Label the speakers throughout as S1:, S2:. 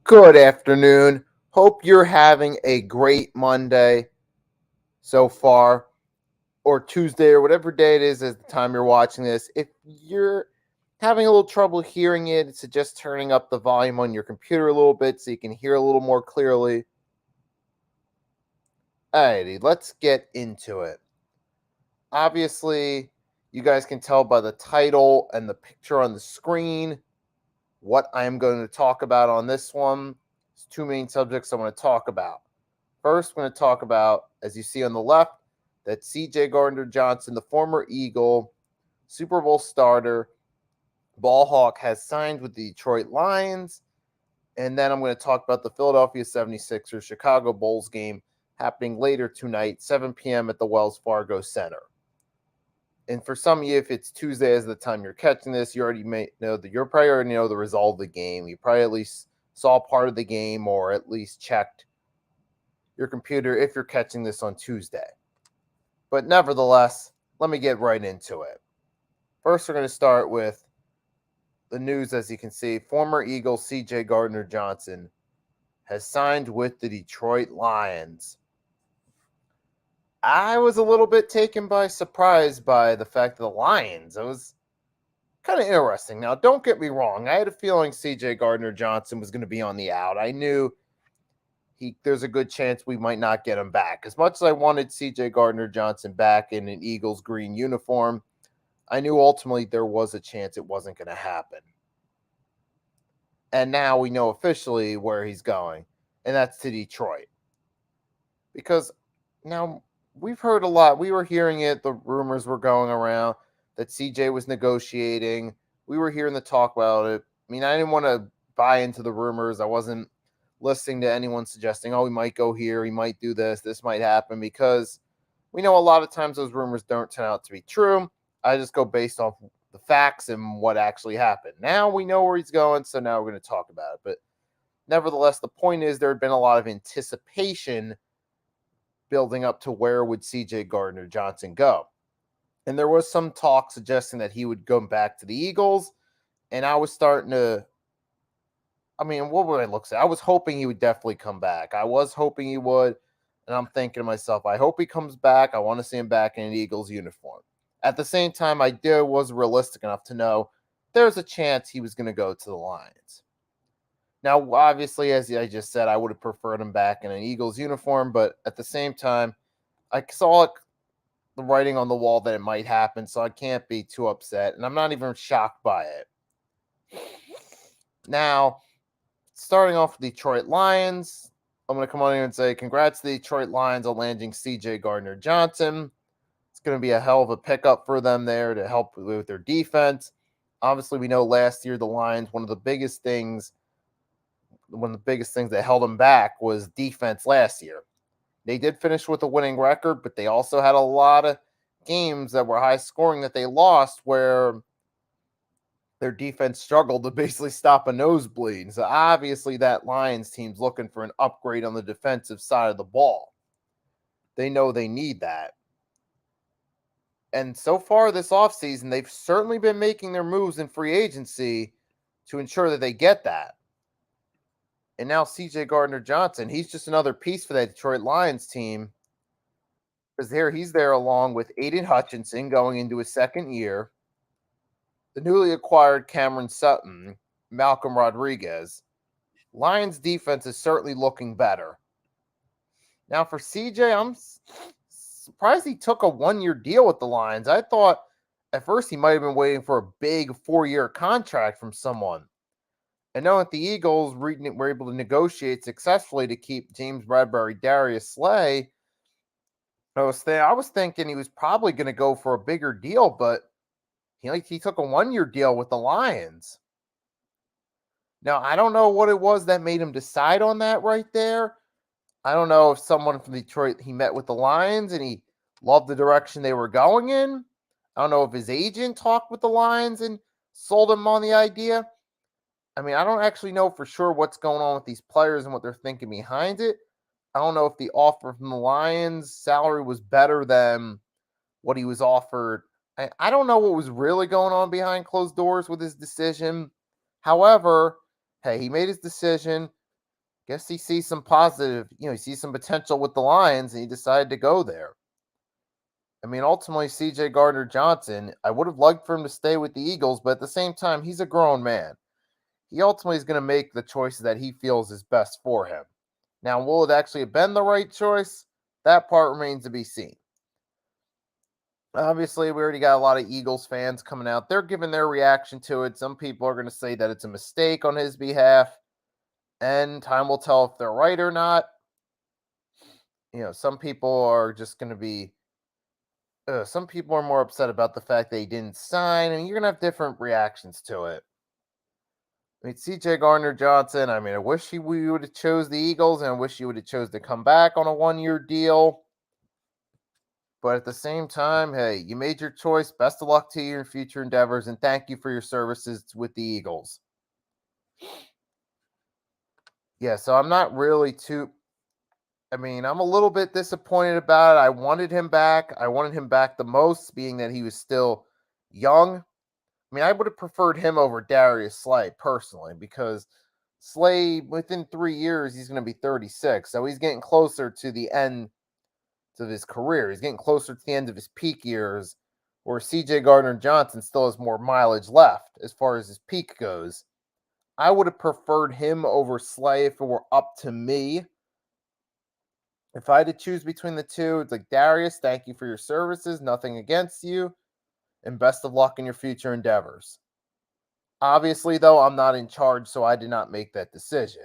S1: Good afternoon. Hope you're having a great Monday so far, or Tuesday, or whatever day it is at the time you're watching this. If you're having a little trouble hearing it, suggest turning up the volume on your computer a little bit so you can hear a little more clearly. Alrighty, let's get into it. Obviously, you guys can tell by the title and the picture on the screen what I'm going to talk about on this one. There's two main subjects I want to talk about. First, we're going to talk about, as you see on the left, that CJ Gardner-Johnson, the former Eagle, Super Bowl starter, ball hawk, has signed with the Detroit Lions. And then I'm going to talk about the Philadelphia 76ers Chicago Bulls game happening later tonight, 7 p.m. at the Wells Fargo Center. And for some of you, if it's Tuesday as the time you're catching this, you already may know that you're probably already know the result of the game. You probably at least saw part of the game or at least checked your computer if you're catching this on Tuesday. But nevertheless, let me get right into it. First, we're going to start with the news. As you can see, former Eagle CJ Gardner-Johnson has signed with the Detroit Lions. I was a little bit taken by surprise by the fact that the Lions. It was kind of interesting. Now, don't get me wrong. I had a feeling CJ Gardner-Johnson was going to be on the out. I knew there's a good chance we might not get him back. As much as I wanted CJ Gardner-Johnson back in an Eagles green uniform, I knew ultimately there was a chance it wasn't going to happen. And now we know officially where he's going, and that's to Detroit. Because now we've heard a lot. We were hearing it. The rumors were going around that CJ was negotiating. We were hearing the talk about it. I mean, I didn't want to buy into the rumors. I wasn't listening to anyone suggesting, oh, he might go here, he might do this might happen, because we know a lot of times those rumors don't turn out to be true. I just go based off the facts and what actually happened. Now we know where he's going, so now we're going to talk about it. But nevertheless, the point is there had been a lot of anticipation building up to where would CJ Gardner-Johnson go. And there was some talk suggesting that he would go back to the Eagles. And I was starting to, what would I look at? I was hoping he would definitely come back. I was hoping he would. And I'm thinking to myself, I hope he comes back. I want to see him back in an Eagles uniform. At the same time, I was realistic enough to know there's a chance he was going to go to the Lions. Now, obviously, as I just said, I would have preferred him back in an Eagles uniform, but at the same time, I saw the writing on the wall that it might happen, so I can't be too upset, and I'm not even shocked by it. Now, starting off with the Detroit Lions, I'm going to come on here and say congrats to the Detroit Lions on landing CJ Gardner-Johnson. It's going to be a hell of a pickup for them there to help with their defense. Obviously, we know last year the Lions, one of the biggest things that held them back was defense last year. They did finish with a winning record, but they also had a lot of games that were high scoring that they lost where their defense struggled to basically stop a nosebleed. So obviously that Lions team's looking for an upgrade on the defensive side of the ball. They know they need that. And so far this offseason, they've certainly been making their moves in free agency to ensure that they get that. And now CJ Gardner-Johnson, he's just another piece for that Detroit Lions team. Because he's there along with Aiden Hutchinson going into his second year, the newly acquired Cameron Sutton, Malcolm Rodriguez. Lions defense is certainly looking better. Now for CJ, I'm surprised he took a 1-year deal with the Lions. I thought at first he might have been waiting for a big 4-year contract from someone. And knowing that the Eagles were able to negotiate successfully to keep James Bradbury, Darius Slay, I was thinking he was probably going to go for a bigger deal, but he took a 1-year deal with the Lions. Now, I don't know what it was that made him decide on that right there. I don't know if someone from Detroit, he met with the Lions and he loved the direction they were going in. I don't know if his agent talked with the Lions and sold him on the idea. I don't actually know for sure what's going on with these players and what they're thinking behind it. I don't know if the offer from the Lions salary was better than what he was offered. I don't know what was really going on behind closed doors with his decision. However, hey, he made his decision. Guess he sees some positive, he sees some potential with the Lions and he decided to go there. I mean, ultimately, CJ Gardner-Johnson, I would have liked for him to stay with the Eagles, but at the same time, he's a grown man. He ultimately is going to make the choices that he feels is best for him. Now, will it actually have been the right choice? That part remains to be seen. Obviously, we already got a lot of Eagles fans coming out. They're giving their reaction to it. Some people are going to say that it's a mistake on his behalf, and time will tell if they're right or not. Some people are just going to be some people are more upset about the fact they didn't sign, and you're going to have different reactions to it. I mean, CJ Gardner-Johnson, I wish we would have chose the Eagles, and I wish he would have chose to come back on a one-year deal. But at the same time, hey, you made your choice. Best of luck to you in future endeavors, and thank you for your services with the Eagles. Yeah, so I'm not really too... I'm a little bit disappointed about it. I wanted him back. I wanted him back the most, being that he was still young. I would have preferred him over Darius Slay personally, because Slay, within 3 years, he's going to be 36. So he's getting closer to the end of his career. He's getting closer to the end of his peak years, where CJ Gardner-Johnson still has more mileage left as far as his peak goes. I would have preferred him over Slay if it were up to me. If I had to choose between the two, it's like, Darius, thank you for your services. Nothing against you. And best of luck in your future endeavors. Obviously, though, I'm not in charge, so I did not make that decision.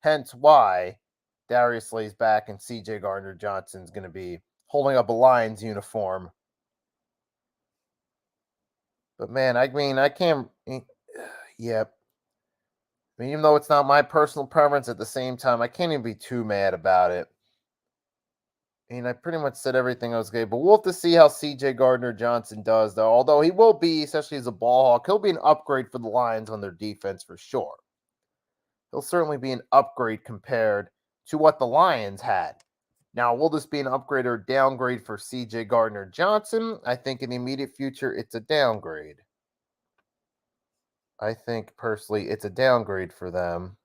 S1: Hence why Darius Slay's back and CJ Gardner-Johnson's going to be holding up a Lions uniform. But man, I can't... Yep. Even though it's not my personal preference, at the same time, I can't even be too mad about it. I pretty much said everything I was going to, but we'll have to see how CJ Gardner-Johnson does, though. Although he will be, especially as a ball hawk, he'll be an upgrade for the Lions on their defense for sure. He'll certainly be an upgrade compared to what the Lions had. Now, will this be an upgrade or downgrade for CJ Gardner-Johnson? I think in the immediate future, it's a downgrade. I think, personally, it's a downgrade for them.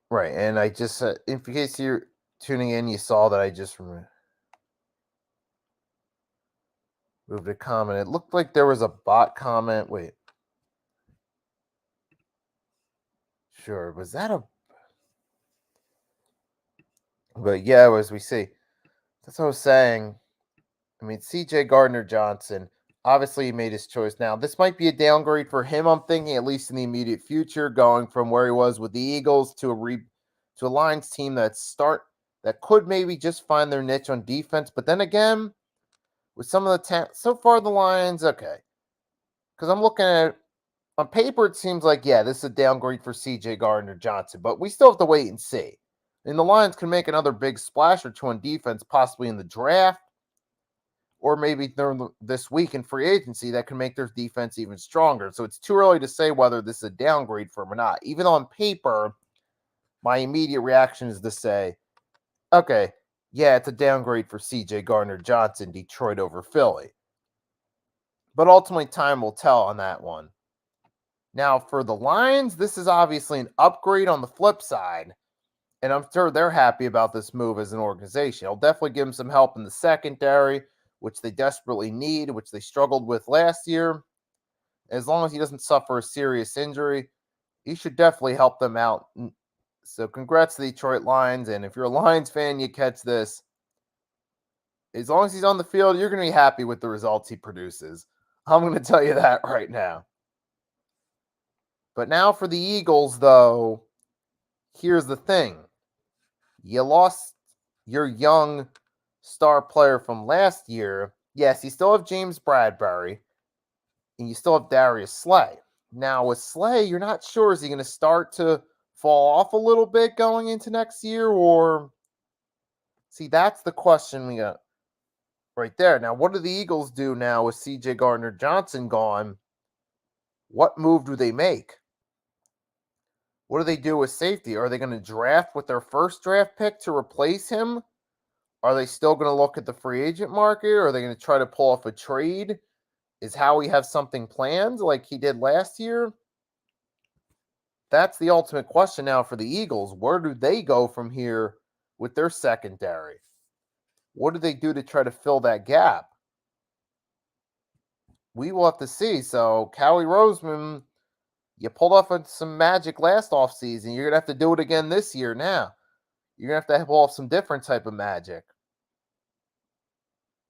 S1: Right, and I just, in case you're tuning in, you saw that I just moved a comment. It looked like there was a bot comment. Wait. Sure, was that a... But yeah, as we see, that's what I was saying. CJ Gardner-Johnson, obviously he made his choice. Now, this might be a downgrade for him, I'm thinking, at least in the immediate future, going from where he was with the Eagles to a Lions team that could maybe just find their niche on defense. But then again, with some of the so far the Lions, okay. Because I'm looking at it, on paper, it seems like, yeah, this is a downgrade for CJ Gardner-Johnson, but we still have to wait and see. And the Lions can make another big splash or two on defense, possibly in the draft, or maybe during this week in free agency that can make their defense even stronger. So it's too early to say whether this is a downgrade for him or not. Even though on paper, my immediate reaction is to say, okay, yeah, it's a downgrade for CJ Gardner-Johnson, Detroit over Philly. But ultimately, time will tell on that one. Now, for the Lions, this is obviously an upgrade on the flip side, and I'm sure they're happy about this move as an organization. It'll definitely give them some help in the secondary, which they desperately need, which they struggled with last year. As long as he doesn't suffer a serious injury, he should definitely help them out. So congrats to the Detroit Lions, and if you're a Lions fan, you catch this. As long as he's on the field, you're going to be happy with the results he produces. I'm going to tell you that right now. But now for the Eagles, though, here's the thing. You lost your young star player from last year. Yes, you still have James Bradbury, and you still have Darius Slay. Now, with Slay, you're not sure, is he going to start to fall off a little bit going into next year, or... See, that's the question we got right there. Now, what do the Eagles do now with CJ Gardner-Johnson gone? What move do they make? What do they do with safety? Are they going to draft with their first draft pick to replace him? Are they still going to look at the free agent market? Or are they going to try to pull off a trade? Is Howie have something planned like he did last year? That's the ultimate question now for the Eagles. Where do they go from here with their secondary? What do they do to try to fill that gap? We will have to see. So, Howie Roseman, you pulled off some magic last offseason. You're going to have to do it again this year now. You're going to have pull off some different type of magic.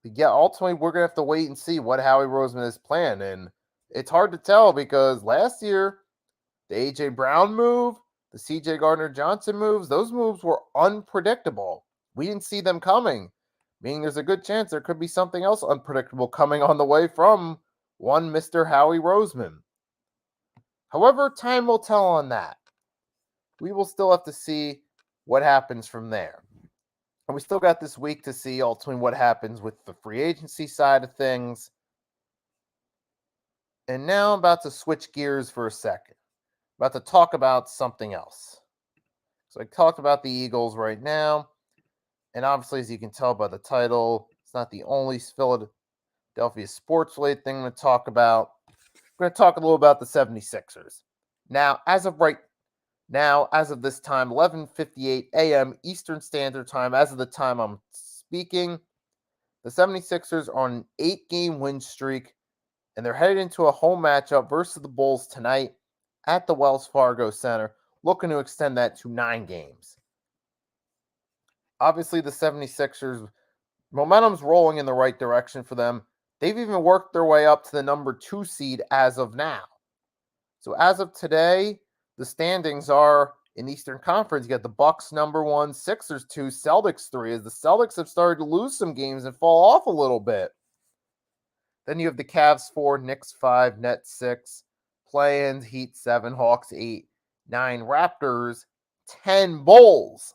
S1: But yeah, ultimately, we're going to have to wait and see what Howie Roseman has planned. And it's hard to tell because last year, the A.J. Brown move, the C.J. Gardner-Johnson moves, those moves were unpredictable. We didn't see them coming, meaning there's a good chance there could be something else unpredictable coming on the way from one Mr. Howie Roseman. However, time will tell on that. We will still have to see what happens from there. And we still got this week to see ultimately what happens with the free agency side of things. And now I'm about to switch gears for a second. I'm about to talk about something else. So I talked about the Eagles right now. And obviously, as you can tell by the title, it's not the only Philadelphia sports-related thing I'm going to talk about. I'm going to talk a little about the 76ers. Now, as of this time, 11:58 a.m. Eastern Standard Time, as of the time I'm speaking, the 76ers are on an 8-game win streak, and they're headed into a home matchup versus the Bulls tonight at the Wells Fargo Center, looking to extend that to 9 games. Obviously, the 76ers, momentum's rolling in the right direction for them. They've even worked their way up to the number 2 seed as of now. So as of today, the standings are in Eastern Conference. You got the Bucks number 1, Sixers 2, Celtics 3, as the Celtics have started to lose some games and fall off a little bit. Then you have the Cavs 4, Knicks 5, Nets 6, play-ins, Heat 7, Hawks 8, 9, Raptors 10, Bulls.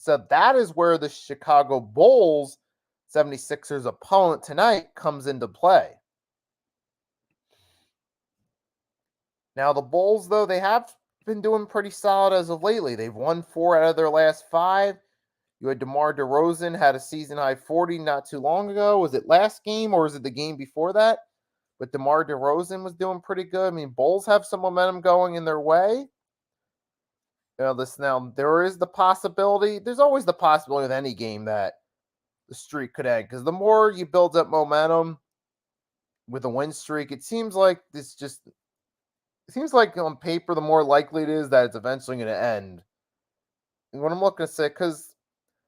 S1: So that is where the Chicago Bulls 76ers opponent tonight comes into play. Now, the Bulls, though, they have been doing pretty solid as of lately. They've won 4 out of their last 5. You had DeMar DeRozan had a season-high 40 not too long ago. Was it last game or was it the game before that? But DeMar DeRozan was doing pretty good. I mean, Bulls have some momentum going in their way. Now, there is the possibility. There's always the possibility with any game that the streak could end. Because the more you build up momentum with a win streak, it seems like on paper, the more likely it is that it's eventually going to end. And what I'm looking to say, because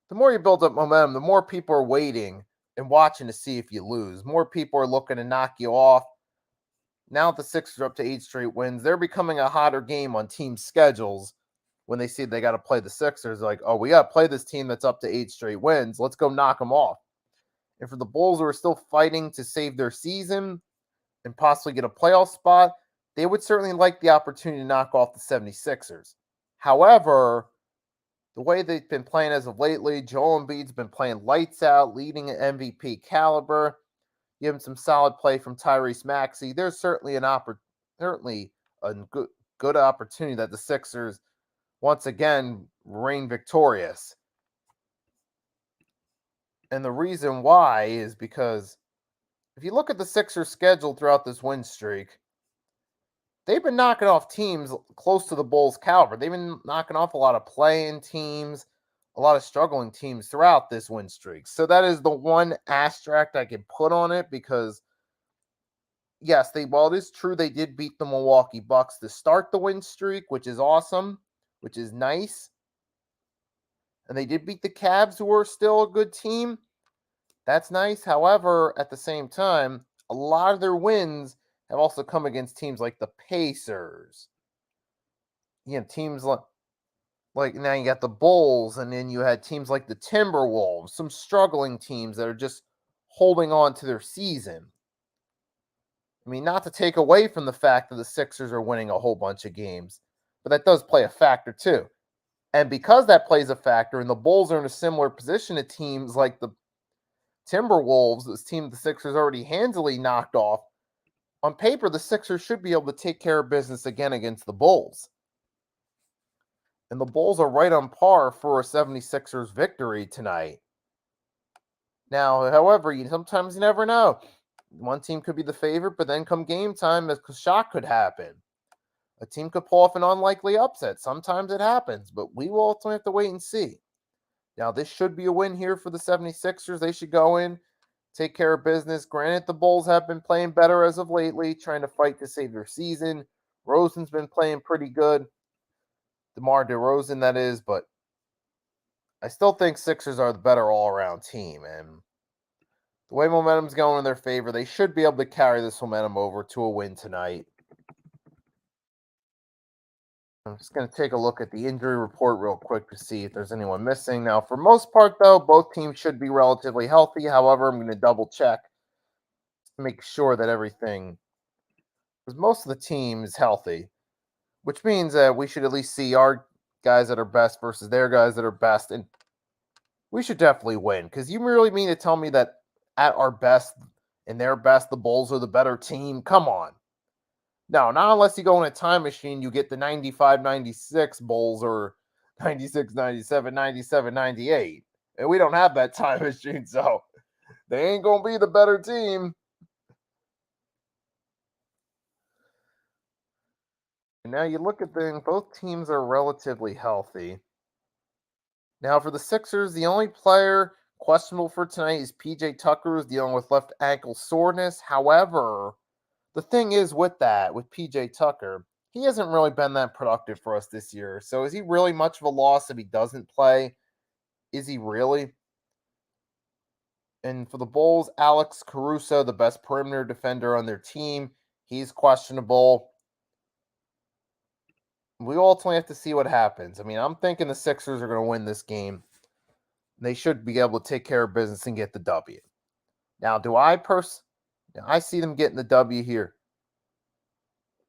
S1: the more you build up momentum, the more people are waiting and watching to see if you lose. More people are looking to knock you off. Now that the Sixers are up to 8 straight wins, they're becoming a hotter game on team schedules. When they see they got to play the Sixers, they're like, oh, we got to play this team that's up to 8 straight wins. Let's go knock them off. And for the Bulls who are still fighting to save their season and possibly get a playoff spot, they would certainly like the opportunity to knock off the 76ers. However, the way they've been playing as of lately, Joel Embiid's been playing lights out, leading at MVP caliber. Give him some solid play from Tyrese Maxey. There's certainly a good opportunity that the Sixers once again reign victorious. And the reason why is because if you look at the Sixers' schedule throughout this win streak, they've been knocking off teams close to the Bulls' caliber. They've been knocking off a lot of play-in teams, a lot of struggling teams throughout this win streak. So that is the one asterisk I can put on it because, yes, while it is true they did beat the Milwaukee Bucks to start the win streak, which is awesome, which is nice. And they did beat the Cavs, who are still a good team. That's nice. However, at the same time, a lot of their wins have also come against teams like the Pacers. Teams like now you got the Bulls, and then you had teams like the Timberwolves, some struggling teams that are just holding on to their season. I mean, not to take away from the fact that the Sixers are winning a whole bunch of games, but that does play a factor too. And because that plays a factor, and the Bulls are in a similar position to teams like the Timberwolves, this team the Sixers already handily knocked off, on paper, the Sixers should be able to take care of business again against the Bulls. And the Bulls are right on par for a 76ers victory tonight. Now, however, sometimes you never know. one team could be the favorite, but then come game time, a shock could happen. A team could pull off an unlikely upset. Sometimes it happens, but we will ultimately have to wait and see. Now, this should be a win here for the 76ers. They should go in, take care of business. Granted, the Bulls have been playing better as of lately, trying to fight to save their season. Rosen's been playing pretty good. DeMar DeRozan, that is, but I still think Sixers are the better all-around team, and the way momentum's going in their favor, they should be able to carry this momentum over to a win tonight. I'm just going to take a look at the injury report real quick to see if there's anyone missing. Now, for most part, though, both teams should be relatively healthy. However, I'm going to double check to make sure that everything, because most of the team is healthy, which means that we should at least see our guys that are best versus their guys that are best, and we should definitely win. Because you really mean to tell me that at our best and their best, the Bulls are the better team? Come on. No, not unless you go in a time machine, you get the 95, 96 Bulls or 96, 97, 97, 98. And we don't have that time machine, so they ain't going to be the better team. And now you look at things, both teams are relatively healthy. Now for the Sixers, the only player questionable for tonight is PJ Tucker, who's dealing with left ankle soreness. However, the thing is with PJ Tucker, he hasn't really been that productive for us this year. So is he really much of a loss if he doesn't play? Is he really? And for the Bulls, Alex Caruso, the best perimeter defender on their team, he's questionable. We ultimately have to see what happens. I mean, I'm thinking the Sixers are going to win this game. They should be able to take care of business and get the W. Now, I see them getting the W here.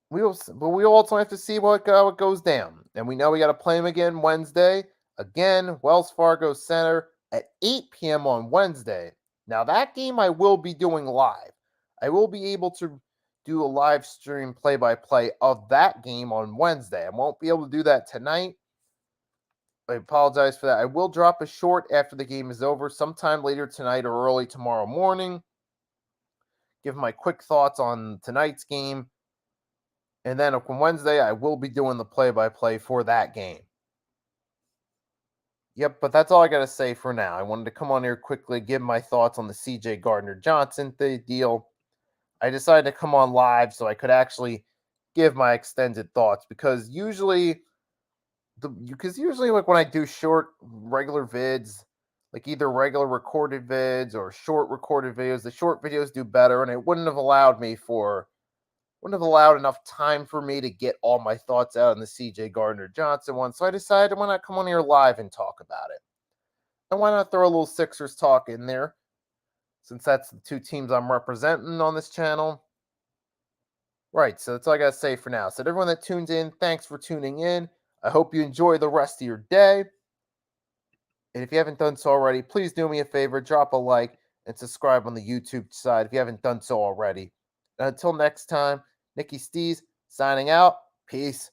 S1: We also have to see what goes down. And we know we got to play them again Wednesday. Again, Wells Fargo Center at 8 p.m. on Wednesday. Now, that game I will be doing live. I will be able to do a live stream play-by-play of that game on Wednesday. I won't be able to do that tonight. I apologize for that. I will drop a short after the game is over, sometime later tonight or early tomorrow morning. Give my quick thoughts on tonight's game. And then on Wednesday, I will be doing the play-by-play for that game. Yep, but that's all I got to say for now. I wanted to come on here quickly, give my thoughts on the CJ Gardner-Johnson deal. I decided to come on live so I could actually give my extended thoughts because usually like when I do short regular vids, like either regular recorded vids or short recorded videos, the short videos do better, and it wouldn't have allowed enough time for me to get all my thoughts out on the CJ Gardner-Johnson one. So I decided, why not come on here live and talk about it? And why not throw a little Sixers talk in there, since that's the two teams I'm representing on this channel. Right, so that's all I got to say for now. So to everyone that tunes in, thanks for tuning in. I hope you enjoy the rest of your day. And if you haven't done so already, please do me a favor, drop a like, and subscribe on the YouTube side if you haven't done so already. And until next time, Nicky Stees signing out. Peace.